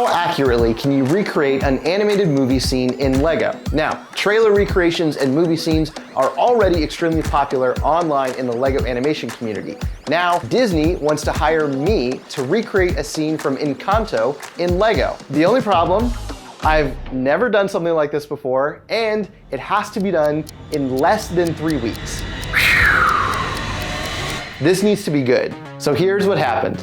How accurately can you recreate an animated movie scene in Lego? Now, trailer recreations and movie scenes are already extremely popular online in the Lego animation community. Now, Disney wants to hire me to recreate a scene from Encanto in Lego. The only problem, I've never done something like this before, and it has to be done in less than 3 weeks. This needs to be good. So here's what happened.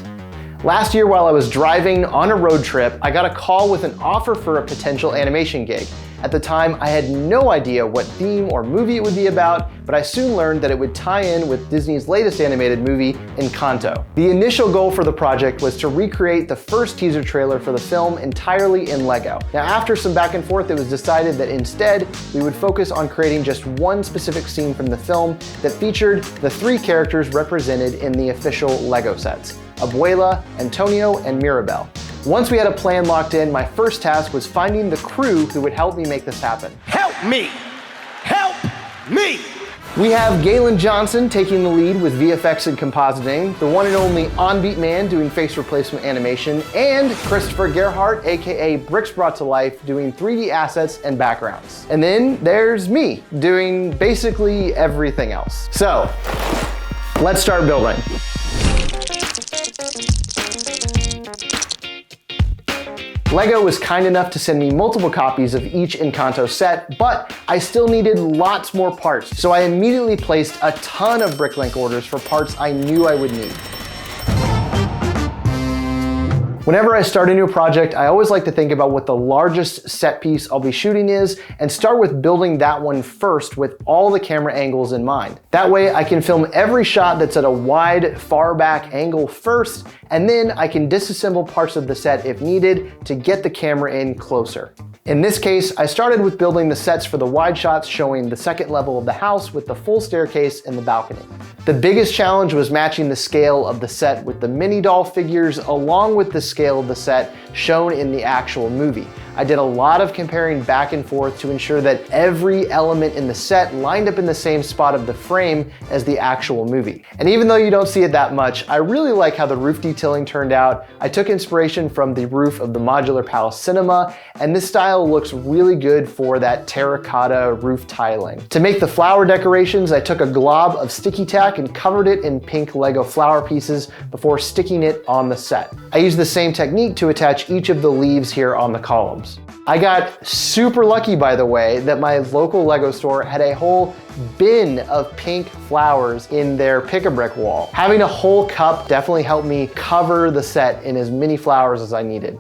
Last year while I was driving on a road trip, I got a call with an offer for a potential animation gig. At the time, I had no idea what theme or movie it would be about, but I soon learned that it would tie in with Disney's latest animated movie, Encanto. The initial goal for the project was to recreate the first teaser trailer for the film entirely in Lego. Now, after some back and forth, it was decided that instead, we would focus on creating just one specific scene from the film that featured the 3 characters represented in the official Lego sets: Abuela, Antonio, and Mirabel. Once we had a plan locked in, my first task was finding the crew who would help me make this happen. Help me! Help me! We have Galen Johnson taking the lead with VFX and compositing, the one and only On-Beat Man doing face replacement animation, and Christopher Gerhardt, aka Bricks Brought to Life, doing 3D assets and backgrounds. And then there's me, doing basically everything else. So, let's start building. Lego was kind enough to send me multiple copies of each Encanto set, but I still needed lots more parts, so I immediately placed a ton of Bricklink orders for parts I knew I would need. Whenever I start a new project, I always like to think about what the largest set piece I'll be shooting is and start with building that one first with all the camera angles in mind. That way I can film every shot that's at a wide, far back angle first, and then I can disassemble parts of the set if needed to get the camera in closer. In this case, I started with building the sets for the wide shots showing the second level of the house with the full staircase and the balcony. The biggest challenge was matching the scale of the set with the mini doll figures along with the scale of the set shown in the actual movie. I did a lot of comparing back and forth to ensure that every element in the set lined up in the same spot of the frame as the actual movie. And even though you don't see it that much, I really like how the roof detailing turned out. I took inspiration from the roof of the Modular Palace Cinema, and this style looks really good for that terracotta roof tiling. To make the flower decorations, I took a glob of sticky tack and covered it in pink Lego flower pieces before sticking it on the set. I used the same technique to attach each of the leaves here on the columns. I got super lucky, by the way, that my local Lego store had a whole bin of pink flowers in their pick-a-brick wall. Having a whole cup definitely helped me cover the set in as many flowers as I needed.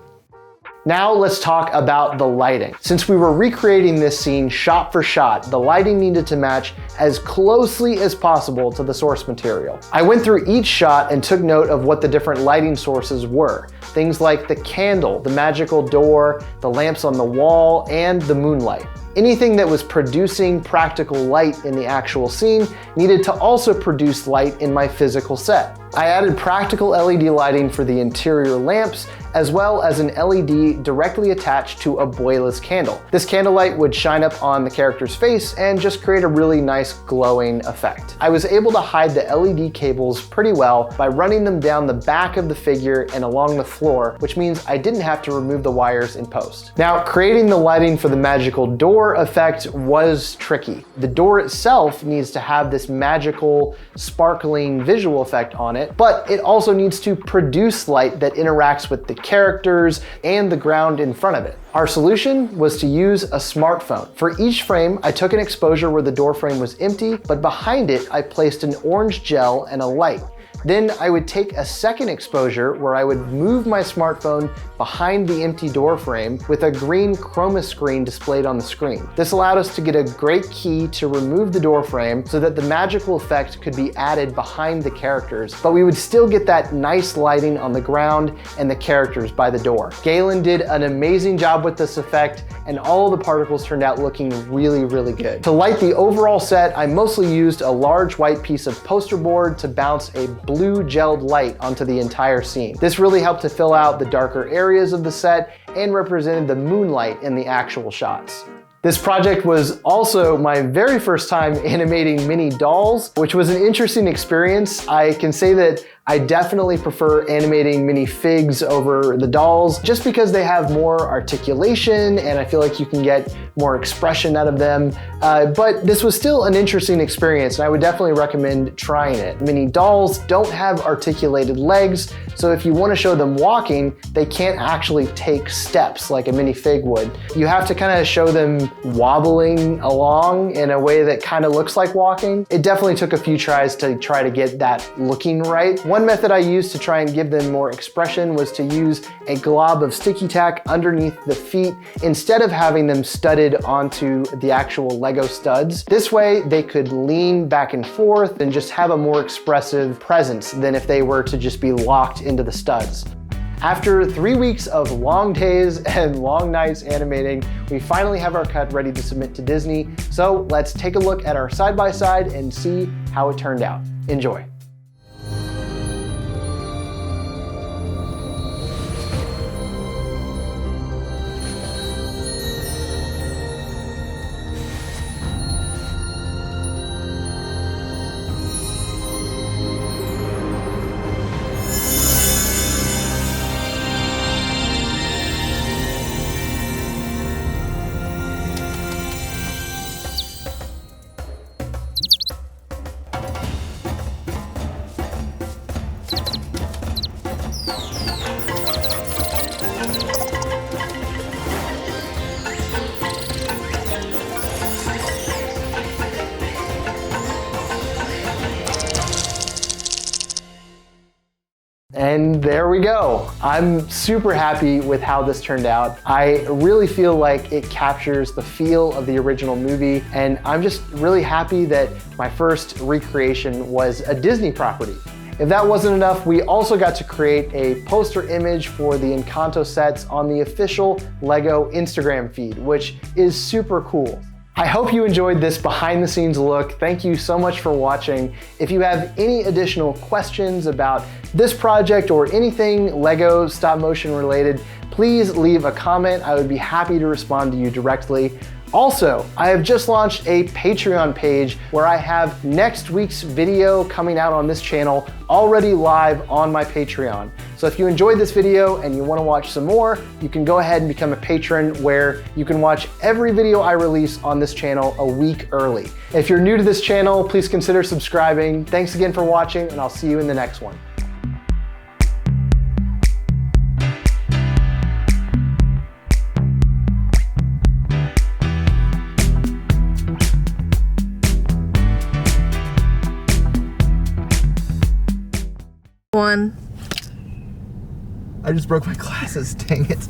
Now let's talk about the lighting. Since we were recreating this scene shot for shot, the lighting needed to match as closely as possible to the source material. I went through each shot and took note of what the different lighting sources were. Things like the candle, the magical door, the lamps on the wall, and the moonlight. Anything that was producing practical light in the actual scene needed to also produce light in my physical set. I added practical LED lighting for the interior lamps, as well as an LED directly attached to Abuela's candle. This candlelight would shine up on the character's face and just create a really nice glowing effect. I was able to hide the LED cables pretty well by running them down the back of the figure and along the floor, which means I didn't have to remove the wires in post. Now, creating the lighting for the magical door effect was tricky. The door itself needs to have this magical, sparkling visual effect on it, but it also needs to produce light that interacts with the characters and the ground in front of it. Our solution was to use a smartphone. For each frame, I took an exposure where the door frame was empty, but behind it, I placed an orange gel and a light. Then I would take a second exposure where I would move my smartphone behind the empty door frame with a green chroma screen displayed on the screen. This allowed us to get a great key to remove the door frame so that the magical effect could be added behind the characters, but we would still get that nice lighting on the ground and the characters by the door. Galen did an amazing job with this effect, and all of the particles turned out looking really, really good. To light the overall set, I mostly used a large white piece of poster board to bounce a blue gelled light onto the entire scene. This really helped to fill out the darker areas of the set and represented the moonlight in the actual shots. This project was also my very first time animating mini dolls, which was an interesting experience. I can say that I definitely prefer animating minifigs over the dolls just because they have more articulation and I feel like you can get more expression out of them. But this was still an interesting experience and I would definitely recommend trying it. Mini dolls don't have articulated legs, so if you want to show them walking, they can't actually take steps like a minifig would. You have to kind of show them wobbling along in a way that kind of looks like walking. It definitely took a few tries to try to get that looking right. One method I used to try and give them more expression was to use a glob of sticky tack underneath the feet instead of having them studded onto the actual Lego studs. This way they could lean back and forth and just have a more expressive presence than if they were to just be locked into the studs. After 3 weeks of long days and long nights animating, we finally have our cut ready to submit to Disney. So let's take a look at our side-by-side and see how it turned out. Enjoy. And there we go. I'm super happy with how this turned out. I really feel like it captures the feel of the original movie, and I'm just really happy that my first recreation was a Disney property. If that wasn't enough, we also got to create a poster image for the Encanto sets on the official Lego Instagram feed, which is super cool. I hope you enjoyed this behind the scenes look. Thank you so much for watching. If you have any additional questions about this project or anything Lego stop motion related, please leave a comment. I would be happy to respond to you directly. Also, I have just launched a Patreon page where I have next week's video coming out on this channel already live on my Patreon. So if you enjoyed this video and you want to watch some more, you can go ahead and become a patron where you can watch every video I release on this channel a week early. If you're new to this channel, please consider subscribing. Thanks again for watching, and I'll see you in the next one. One. I just broke my glasses, dang it.